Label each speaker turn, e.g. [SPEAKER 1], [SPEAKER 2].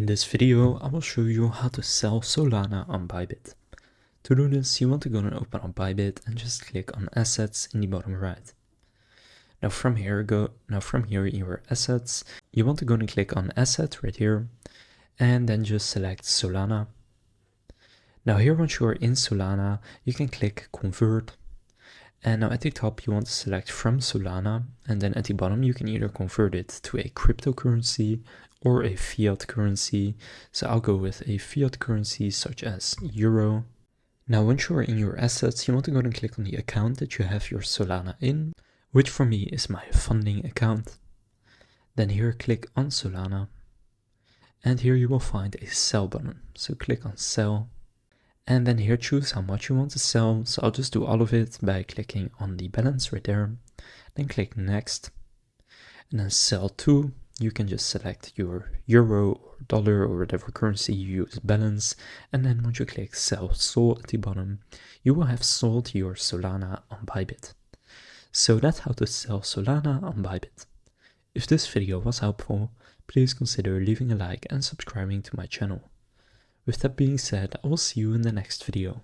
[SPEAKER 1] this video, I will show you how to sell Solana on Bybit. To do this, you want to go and open up Bybit and just click on Assets in the bottom right. Now from here in your Assets, you want to go and click on Asset right here, and then just select Solana. Now here, once you are in Solana, you can click Convert. And now at the top you want to select from Solana, and then at the bottom you can either convert it to a cryptocurrency or a fiat currency. So I'll go with a fiat currency such as Euro. Now once you are in your assets, you want to go and click on the account that you have your Solana in, which for me is my funding account. Then here click on Solana, and here you will find a sell button. So click on sell. And then here choose how much you want to sell. So I'll just do all of it by clicking on the balance right there. Then click next. And then sell to, you can just select your euro or dollar or whatever currency you use balance. And then once you click sell sold at the bottom, you will have sold your Solana on Bybit. So that's how to sell Solana on Bybit. If this video was helpful, please consider leaving a like and subscribing to my channel. With that being said, I will see you in the next video.